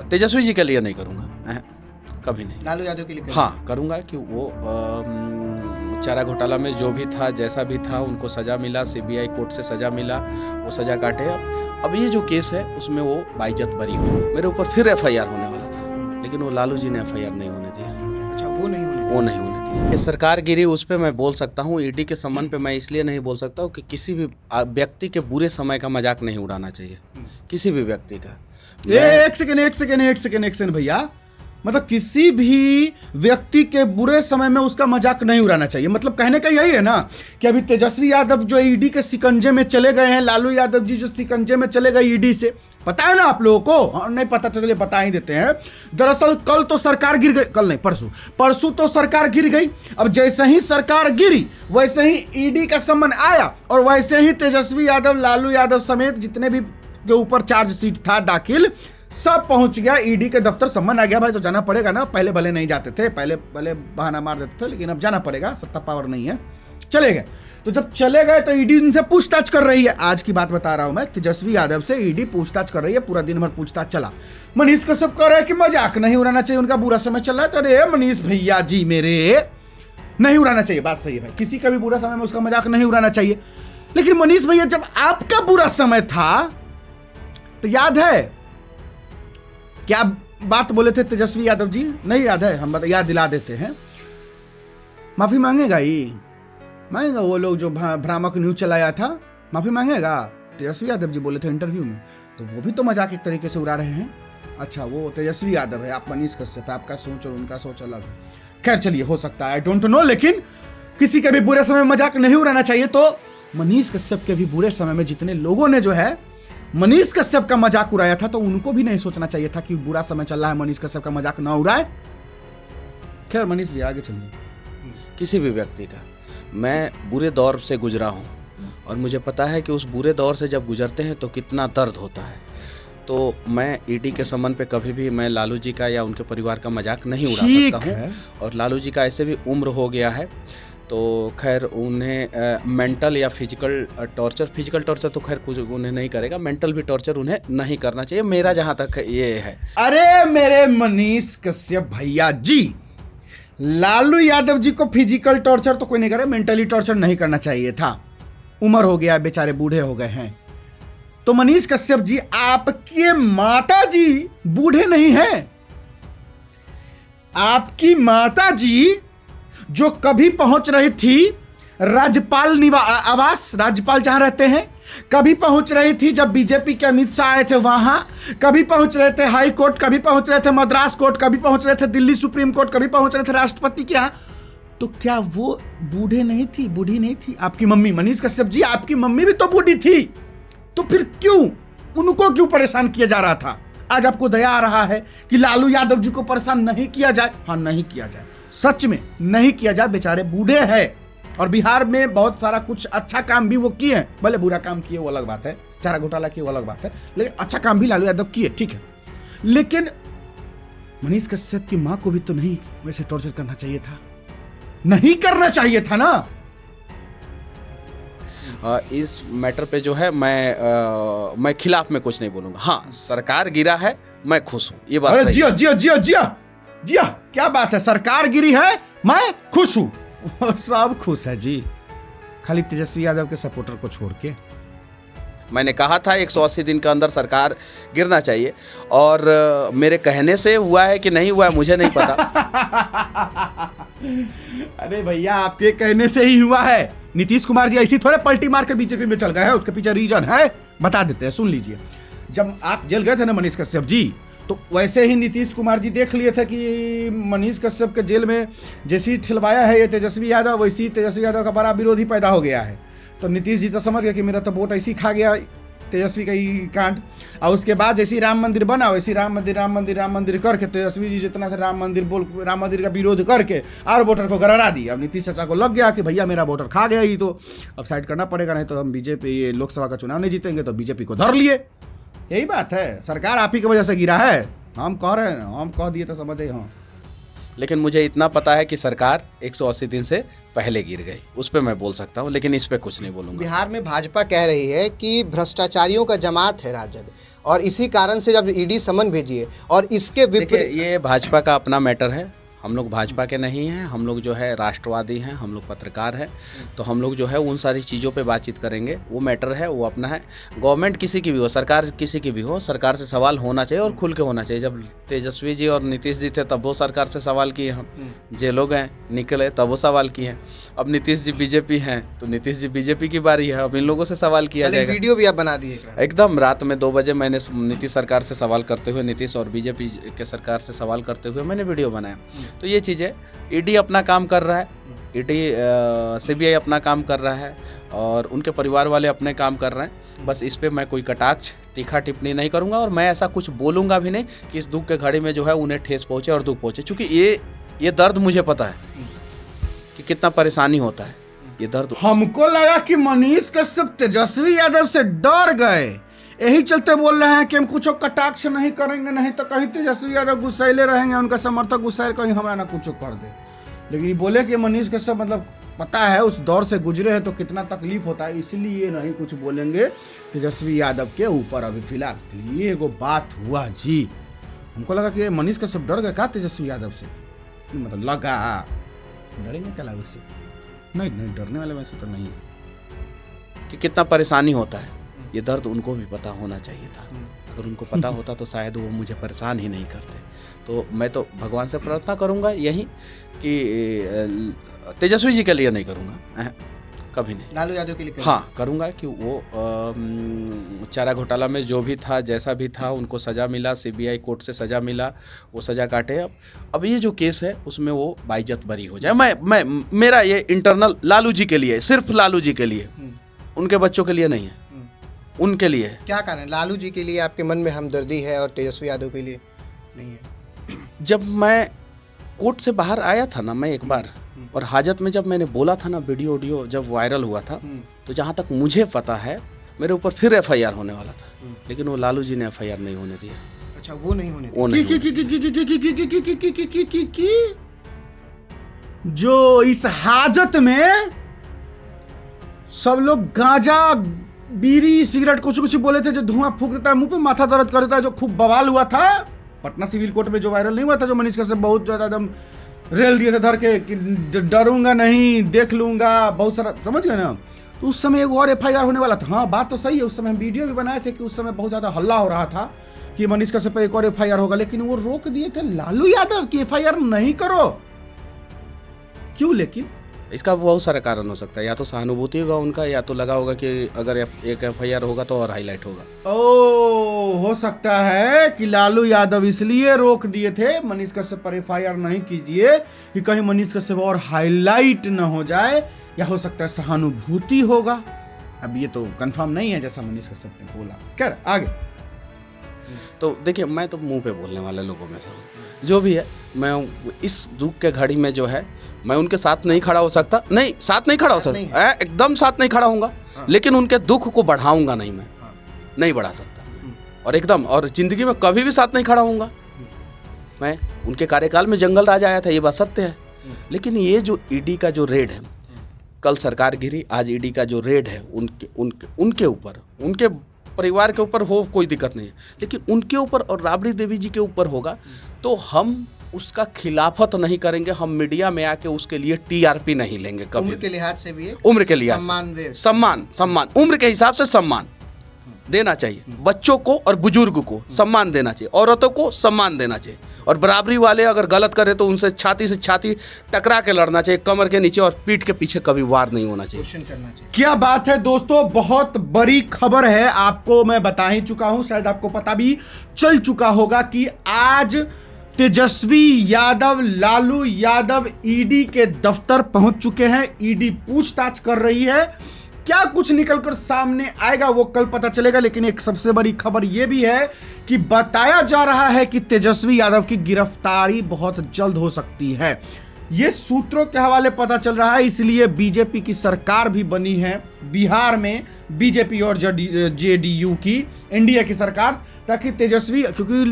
तेजस्वी जी के लिए नहीं करूँगा, कभी नहीं। लालू यादव के लिए हाँ करूँगा कि वो चारा घोटाला में जो भी था, जैसा भी था, उनको सज़ा मिला, सीबीआई कोर्ट से सज़ा मिला, वो सज़ा काटे। अब ये जो केस है उसमें वो बाइज्जत बरी हुई। मेरे ऊपर फिर एफआईआर होने वाला था, लेकिन वो लालू जी ने एफआईआर नहीं होने दिया। अच्छा, वो नहीं होने दिया। ये सरकार गिरी, उस पर मैं बोल सकता हूँ। ईडी के संबंध पे मैं इसलिए नहीं बोल सकता हूँ कि किसी भी व्यक्ति के बुरे समय का मजाक नहीं उड़ाना चाहिए, किसी भी व्यक्ति का। एक सेकेंड भैया, मतलब किसी भी व्यक्ति के बुरे समय में उसका मजाक नहीं उड़ाना चाहिए। मतलब कहने का यही है ना कि अभी तेजस्वी यादव जो ईडी के शिकंजे में चले गए हैं, लालू यादव जी जो शिकंजे में चले गए ईडी से, पता है ना आप लोगों को? नहीं पता तो चलिए बता ही देते हैं। दरअसल कल तो सरकार गिर गई, कल नहीं परसों तो सरकार गिर गई। अब जैसे ही सरकार गिरी वैसे ही ईडी का सम्मन आया और वैसे ही तेजस्वी यादव, लालू यादव समेत जितने भी के ऊपर चार्जशीट था दाखिल, सब पहुंच गया ईडी के दफ्तर, सम्मन आ गया। भाई तो जाना पड़ेगा ना, पहले भले नहीं जाते थे, पहले बहाना मार देते थे, लेकिन अब जाना पड़ेगा, सत्ता पावर नहीं है, चले गए। तो जब चले गए तो ईडी उनसे पूछताछ कर रही है। आज की बात बता रहा हूं मैं, तेजस्वी यादव से ईडी पूछताछ कर रही है, पूरा दिन भर पूछताछ चला। मनीष कश्यप कह रहे हैं कि मजाक नहीं उड़ाना चाहिए, उनका बुरा समय चल रहा है। तो अरे मनीष भैया जी मेरे, नहीं उड़ाना चाहिए, बात सही है भाई, किसी का भी बुरा समय में उसका मजाक नहीं उड़ाना चाहिए। लेकिन मनीष भैया जब आपका बुरा समय था तो याद है क्या बात बोले थे तेजस्वी यादव जी? नहीं याद है? हम याद दिला देते हैं। माफी मांगेगा वो लोग जो भ्रामक न्यूज चलाया था, माफी मांगेगा? तेजस्वी यादव जी बोले थे इंटरव्यू में, तो वो भी तो मजाक एक तरीके से उड़ा रहे हैं। अच्छा, वो तेजस्वी यादव है, आप मनीष कश्यप है, आपका सोच और उनका सोच अलग है। खैर चलिए, हो सकता है, आई डोंट नो, लेकिन किसी के भी बुरे समय में मजाक नहीं उड़ाना चाहिए। तो मनीष कश्यप के भी बुरे समय में जितने लोगों ने जो है मनीष कश्यप का मजाक उड़ाया था, तो उनको भी नहीं सोचना चाहिए था कि बुरा समय चल रहा है, मनीष कश्यप का मजाक ना उड़ाए। खैर मनीष भी आगे चलिए। किसी भी व्यक्ति का, मैं बुरे दौर से गुजरा हूँ और मुझे पता है कि उस बुरे दौर से जब गुजरते हैं तो कितना दर्द होता है। तो मैं ईडी के संबंध पे कभी भी मैं लालू जी का या उनके परिवार का मजाक नहीं उड़ा सकता हूँ। और लालू जी का ऐसे भी उम्र हो गया है, तो खैर उन्हें मेंटल या फिजिकल टॉर्चर तो खैर कुछ उन्हें नहीं करेगा, मेंटल भी टॉर्चर उन्हें नहीं करना चाहिए, मेरा जहाँ तक ये है। अरे मेरे मनीष कश्यप भैया जी, लालू यादव जी को फिजिकल टॉर्चर तो कोई नहीं करे, मेंटली टॉर्चर नहीं करना चाहिए था। उम्र हो गया, बेचारे बूढ़े हो गए हैं। तो मनीष कश्यप जी, आपके माता जी बूढ़े नहीं हैं। आपकी माता जी जो कभी पहुंच रही थी राज्यपाल आवास, राज्यपाल जहां रहते हैं, कभी पहुंच रही थी जब बीजेपी के अमित शाह आए थे वहां, कभी पहुंच रहे थे हाई कोर्ट, कभी पहुंच रहे थे मद्रास कोर्ट, कभी पहुंच रहे थे दिल्ली सुप्रीम कोर्ट, कभी पहुंच रहे थे राष्ट्रपति के यहां। तो क्या वो बूढ़े नहीं थी, बूढ़ी नहीं थी? आपकी मम्मी मनीष कश्यप जी, आपकी मम्मी भी तो बूढ़ी थी, तो फिर क्यों उनको क्यों परेशान किया जा रहा था? आज आपको दया आ रहा है कि लालू यादव जी को परेशान नहीं किया जाए। हाँ, नहीं किया जाए, सच में नहीं किया जाए, बेचारे बूढ़े हैं। और बिहार में बहुत सारा कुछ अच्छा काम भी वो किए हैं, भले बुरा काम किए वो अलग बात है, चारा घोटाला किए वो अलग बात है, लेकिन अच्छा काम भी लालू यादव किए, ठीक है। लेकिन मनीष कश्यप की मां को भी तो नहीं वैसे टॉर्चर करना चाहिए था, नहीं करना चाहिए था ना। इस मैटर पे जो है मैं खिलाफ में कुछ नहीं बोलूंगा। हाँ, सरकार गिरा है, मैं खुश हूँ, ये बात सही है। जिया जिया जिया जिया जिया, क्या बात है, सरकार गिरी है, मैं खुश हूँ। सब खुश है जी, खाली तेजस्वी यादव के सपोर्टर को छोड़ के। मैंने कहा था 180 दिन के अंदर सरकार गिरना चाहिए, और मेरे कहने से हुआ है कि नहीं हुआ है मुझे नहीं पता। अरे भैया, आपके कहने से ही हुआ है। नीतीश कुमार जी ऐसी थोड़े पलटी मार के बीजेपी में चल गए हैं, उसके पीछे रीजन है, बता देते हैं, सुन लीजिए। जब आप जेल गए थे ना मनीष कश्यप जी, तो वैसे ही नीतीश कुमार जी देख लिए थे कि मनीष कश्यप के जेल में जैसी ठिलवाया है ये तेजस्वी यादव, वैसी तेजस्वी यादव का बड़ा विरोधी पैदा हो गया है। तो नीतीश जी तो समझ गए कि मेरा तो वोट ऐसी खा गया तेजस्वी का ही कांड। और उसके बाद जैसी राम मंदिर बना वैसी राम मंदिर करके तेजस्वी जी जितना था राम मंदिर का विरोध करके और वोटर को गरारा दी। अब नीतीश चाचा को लग गया कि भैया मेरा वोटर खा गया ही, तो अब साइड करना पड़ेगा, नहीं तो हम बीजेपी ये लोकसभा का चुनाव नहीं जीतेंगे, तो बीजेपी को धर लिए। यही बात है, सरकार आप ही की वजह से गिरा है। हम कह रहे हैं, हम कह दिए तो समझे। हाँ, लेकिन मुझे इतना पता है कि सरकार 180 दिन से पहले गिर गई, उस पर मैं बोल सकता हूँ, लेकिन इस पे कुछ नहीं बोलूँगा। बिहार में भाजपा कह रही है कि भ्रष्टाचारियों का जमात है राजद, और इसी कारण से जब ईडी समन भेजी है और इसके देखिए, विपरीत ये भाजपा का अपना मैटर है। हम लोग भाजपा के नहीं हैं, हम लोग जो है राष्ट्रवादी हैं, हम लोग पत्रकार हैं। तो हम लोग जो है उन सारी चीज़ों पे बातचीत करेंगे। वो मैटर है, वो अपना है। गवर्नमेंट किसी की भी हो, सरकार किसी की भी हो, सरकार से सवाल होना चाहिए और खुल के होना चाहिए। जब तेजस्वी जी और नीतीश जी थे तब वो सरकार से सवाल किए, हम जेलों गए निकले तब वो सवाल किए हैं। अब नीतीश जी बीजेपी हैं तो नीतीश जी बीजेपी की बारी है, अब इन लोगों से सवाल किया चलिए, जाएगा। वीडियो भी आप बना दिए क्या? एकदम रात में 2 बजे मैंने नीतीश सरकार से सवाल करते हुए, नीतीश और बीजेपी के सरकार से सवाल करते हुए मैंने वीडियो बनाया। तो ये चीज़ें, ईडी अपना काम कर रहा है, ईडी सीबीआई अपना काम कर रहा है और उनके परिवार वाले अपने काम कर रहे हैं। बस इस पे मैं कोई कटाक्ष तीखा टिप्पणी नहीं करूंगा और मैं ऐसा कुछ बोलूंगा भी नहीं कि इस दुख के घड़ी में जो है उन्हें ठेस पहुंचे और दुख पहुंचे, क्योंकि ये दर्द मुझे पता है कि कितना परेशानी होता है। ये दर्द हमको लगा कि मनीष कश्यप तेजस्वी यादव से डर गए, यही चलते बोल रहे हैं कि हम कुछ कटाक्ष नहीं करेंगे, नहीं तो कहीं तेजस्वी यादव गुस्सैले रहेंगे, उनका समर्थक गुस्सैल कहीं हमारा ना कुछ कर दे। लेकिन ये बोले कि मनीष कश्यप मतलब पता है उस दौर से गुजरे हैं तो कितना तकलीफ होता है, इसलिए नहीं कुछ बोलेंगे तेजस्वी यादव के ऊपर अभी फिलहाल। तो ये एगो बात हुआ जी। हमको लगा कि मनीष कश्यप डर गए का तेजस्वी यादव से, मतलब लगा डरेंगे क्या लगे से, नहीं डरने वाले वैसे तो नहीं है। कि कितना परेशानी होता है, ये दर्द उनको भी पता होना चाहिए था। अगर उनको पता होता तो शायद वो मुझे परेशान ही नहीं करते। तो मैं तो भगवान से प्रार्थना करूंगा यही कि तेजस्वी जी के लिए नहीं करूंगा, कभी नहीं। लालू यादव के लिए हाँ करूंगा कि वो चारा घोटाला में जो भी था, जैसा भी था, उनको सज़ा मिला, सीबीआई कोर्ट से सज़ा मिला, वो सज़ा काटे। अब ये जो केस है उसमें वो बाइज्जत बरी हो जाए। मैं मेरा ये इंटरनल लालू जी के लिए, सिर्फ लालू जी के लिए, उनके बच्चों के लिए नहीं है, उनके लिए है। क्या कारण है लालू जी के लिए आपके मन में हमदर्दी है और तेजस्वी यादव के लिए नहीं है? जब मैं कोर्ट से बाहर आया था ना, मैं एक बार, और हाजत में जब मैंने बोला था ना, वीडियो जब वायरल हुआ था, तो जहाँ तक मुझे पता है मेरे ऊपर फिर एफआईआर होने वाला था, लेकिन वो लालू जी ने एफआईआर नहीं होने दिया। अच्छा, वो नहीं होने वो नहीं जो इस हाजत में सब लोग गांजा बीड़ी सिगरेट कुछ बोले थे, जो धुआं फूक देता है, मुंह पे माथा दर्द कर देता है, जो खूब बवाल हुआ था पटना सिविल कोर्ट में, जो वायरल नहीं हुआ था, जो मनीष कश्यप बहुत ज्यादा एकदम रेल दिए थे धर के कि डरूंगा नहीं, देख लूंगा, बहुत सारा, समझ गए ना। तो उस समय एक और एफआईआर होने वाला था। हाँ बात तो सही है, उस समय हम वीडियो भी बनाए थे कि उस समय बहुत ज्यादा हल्ला हो रहा था कि मनीष कश्यप पर एक और एफआईआर होगा, लेकिन वो रोक दिए थे लालू यादव की एफआईआर नहीं करो। क्यों? लेकिन इसका बहुत सारा कारण हो सकता है, या तो सहानुभूति होगा उनका, या तो लगा होगा कि अगर एक एफआईआर होगा तो और हाईलाइट होगा। हो सकता है कि लालू यादव इसलिए रोक दिए थे मनीष कश्यप पर एफआईआर नहीं कीजिए कि कहीं मनीष कश्यप और हाईलाइट न हो जाए, या हो सकता है सहानुभूति होगा। अब ये तो कंफर्म नहीं है जैसा मनीष कश्यप ने बोला। खैर आगे। तो देखिए, मैं तो मुंह पे बोलने वाले लोगों में से हूँ, जो भी है, मैं इस दुख के घड़ी में जो है मैं उनके साथ नहीं खड़ा हो सकता, नहीं साथ नहीं खड़ा हो सकता, एकदम साथ नहीं खड़ा होऊंगा, लेकिन उनके दुख को बढ़ाऊंगा नहीं, मैं नहीं बढ़ा सकता, और एकदम, और जिंदगी में कभी भी साथ नहीं खड़ा होऊंगा। मैं उनके कार्यकाल में जंगल राज आया था, ये बात सत्य है, लेकिन ये जो ईडी का जो रेड है, कल सरकार गिरी, आज ईडी का जो रेड है उनके ऊपर, उनके परिवार के ऊपर हो, कोई दिक्कत नहीं है, लेकिन उनके ऊपर और राबड़ी देवी जी के ऊपर होगा तो हम उसका खिलाफत नहीं करेंगे। हम मीडिया में आके उसके लिए टीआरपी नहीं लेंगे कभी। उम्र के लिहाज से भी है, उम्र के लिहाज सम्मान उम्र के हिसाब से सम्मान देना चाहिए, बच्चों को और बुजुर्ग को सम्मान देना चाहिए, औरतों को सम्मान देना चाहिए, और बराबरी वाले अगर गलत करे तो उनसे छाती से छाती टकरा के लड़ना चाहिए, कमर के नीचे और पीठ के पीछे कभी वार नहीं होना चाहिए। क्या बात है दोस्तों, बहुत बड़ी खबर है, आपको मैं बता ही चुका हूं, शायद आपको पता भी चल चुका होगा कि आज तेजस्वी यादव, लालू यादव ईडी के दफ्तर पहुंच चुके हैं। ईडी पूछताछ कर रही है, क्या कुछ निकलकर सामने आएगा वो कल पता चलेगा। लेकिन एक सबसे बड़ी खबर यह भी है कि बताया जा रहा है कि तेजस्वी यादव की गिरफ्तारी बहुत जल्द हो सकती है। ये सूत्रों के हवाले पता चल रहा है, इसलिए बीजेपी की सरकार भी बनी है बिहार में, बीजेपी और जेडीयू की एनडीए की सरकार, ताकि तेजस्वी, क्योंकि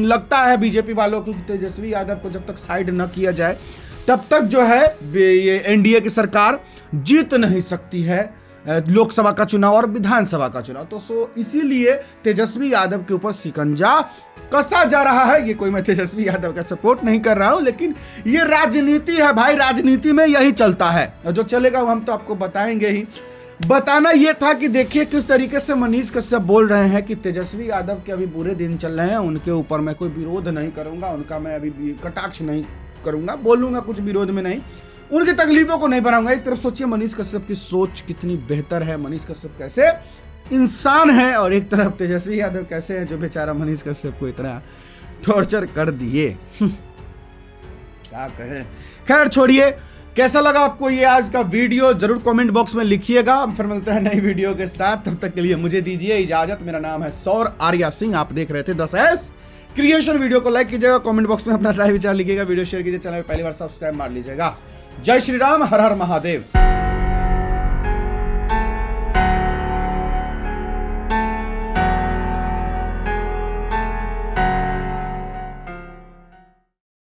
लगता है बीजेपी वालों को तेजस्वी यादव को जब तक साइड न किया जाए तब तक जो है ये एनडीए की सरकार जीत नहीं सकती है लोकसभा का चुनाव और विधानसभा का चुनाव। तो इसीलिए तेजस्वी यादव के ऊपर शिकंजा कसा जा रहा है। ये कोई मैं तेजस्वी यादव का सपोर्ट नहीं कर रहा हूं, लेकिन ये राजनीति है भाई, राजनीति में यही चलता है और जो चलेगा वो हम तो आपको बताएंगे ही। बताना ये था कि देखिए किस तरीके से मनीष कश्यप बोल रहे हैं कि तेजस्वी यादव के अभी बुरे दिन चल रहे हैं, उनके ऊपर मैं कोई विरोध नहीं करूंगा, उनका मैं अभी कटाक्ष नहीं करूंगा, बोलूंगा कुछ विरोध में नहीं, उनकी तकलीफों को नहीं बढ़ाऊंगा। एक तरफ सोचिए मनीष कश्यप की सोच कितनी बेहतर है, मनीष कश्यप कैसे इंसान है, और एक तरफ तेजस्वी यादव कैसे है जो बेचारा मनीष कश्यप को इतना टॉर्चर कर दिए। क्या कहे, खैर छोड़िए। कैसा लगा आपको ये आज का वीडियो जरूर कमेंट बॉक्स में लिखिएगा। फिर मिलते हैं नई वीडियो के साथ, तब तक के लिए मुझे दीजिए इजाजत। मेरा नाम है सौर आर्या सिंह, आप देख रहे थे 10S क्रिएशन। वीडियो को लाइक कीजिएगा, कमेंट बॉक्स में अपना राय विचार लिखिएगा, वीडियो शेयर कीजिए, चैनल पे पहली बार सब्सक्राइब मार लीजिएगा। जय श्री राम, हर हर महादेव।